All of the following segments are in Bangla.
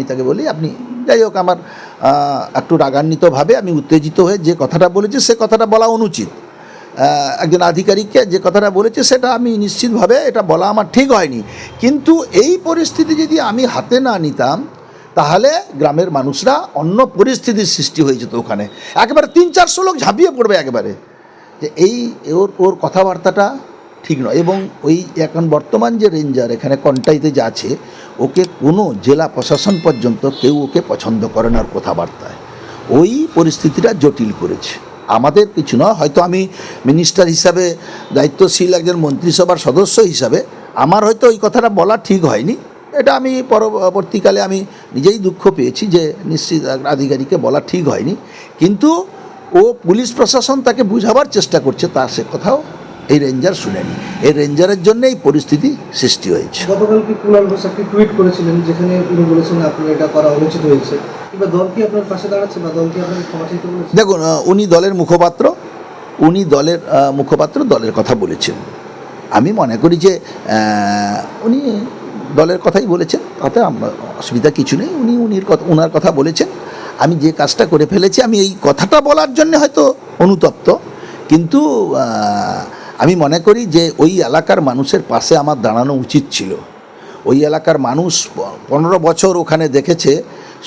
আমি তাকে বলি আপনি যাই হোক আমার একটু রাগান্বিতভাবে আমি উত্তেজিত হয়ে যে কথাটা বলেছি সে কথাটা বলা অনুচিত। একজন আধিকারিককে যে কথাটা বলেছে সেটা আমি নিশ্চিতভাবে এটা বলা আমার ঠিক হয়নি, কিন্তু এই পরিস্থিতি যদি আমি হাতে না নিতাম তাহলে গ্রামের মানুষরা অন্য পরিস্থিতির সৃষ্টি হয়ে যেত। ওখানে একেবারে 300-400 লোক ঝাঁপিয়ে পড়বে একেবারে, যে এই ওর কথাবার্তাটা ঠিক নয়। এবং ওই এখন বর্তমান যে রেঞ্জার এখানে কন্টাইতে যা আছে, ওকে কোনো জেলা প্রশাসন পর্যন্ত কেউ ওকে পছন্দ করে না কথাবার্তায়। ওই পরিস্থিতিটা জটিল করেছে। আমাদের কিছু নয়, হয়তো আমি মিনিস্টার হিসাবে দায়িত্বশীল একজন মন্ত্রিসভার সদস্য হিসাবে আমার হয়তো ওই কথাটা বলা ঠিক হয়নি, এটা আমি পরবর্তীকালে আমি নিজেই দুঃখ পেয়েছি যে নিশ্চিত আধিকারিককে বলা ঠিক হয়নি, কিন্তু ও পুলিশ প্রশাসন তাকে বুঝাবার চেষ্টা করছে, তার সে কথাও এই রেঞ্জার শুনেনি। এই রেঞ্জারের জন্য এই পরিস্থিতি সৃষ্টি হয়েছে। গতকালকে কুণাল ঘোষ একটি টুইট করেছিলেন যেখানে উনি বলেছেন আপনার এটা করা অনুচিত হয়েছে, কিংবা দল কি আপনার পাশে দাঁড়াচ্ছে বা দল কি আপনাকে ক্ষমা চাইতে বলেছে? দেখুন, উনি দলের মুখপাত্র দলের কথা বলেছেন। আমি মনে করি যে উনি দলের কথাই বলেছেন, তাতে আমরা অসুবিধা কিছু নেই। ওনার কথা বলেছেন। আমি যে কাজটা করে ফেলেছি, আমি এই কথাটা বলার জন্য হয়তো অনুতপ্ত, কিন্তু আমি মনে করি যে ওই এলাকার মানুষের পাশে আমার দাঁড়ানো উচিত ছিল। ওই এলাকার মানুষ 15 বছর ওখানে দেখেছে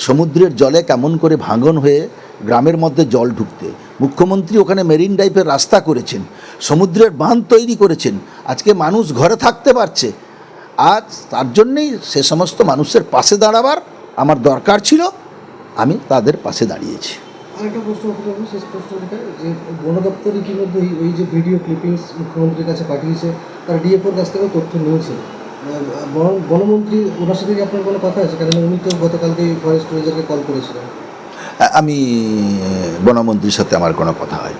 সমুদ্রের জলে কেমন করে ভাঙন হয়ে গ্রামের মধ্যে জল ঢুকতে। মুখ্যমন্ত্রী ওখানে মেরিন ড্রাইভের রাস্তা করেছেন, সমুদ্রের বাঁধ তৈরি করেছেন, আজকে মানুষ ঘরে থাকতে পারছে। আজ তার জন্যেই সে সমস্ত মানুষের পাশে দাঁড়াবার আমার দরকার ছিল, আমি তাদের পাশে দাঁড়িয়েছি। আরেকটা প্রশ্ন করতে হবে, শেষ প্রশ্নটা, যে বন দপ্তর ইতিমধ্যে ওই যে ভিডিও ক্লিপিংস মুখ্যমন্ত্রীর কাছে পাঠিয়েছে, তার ডিএফওর কাছ থেকেও তথ্য নিয়েছে। বনমন্ত্রী ওনার সাথে কি আপনার কোনো কথা আছে? কারণ উনি তো গতকালকে ফরেস্ট রেঞ্জারকে কল করেছিলেন। আমি বনমন্ত্রীর সাথে আমার কোনো কথা হয়।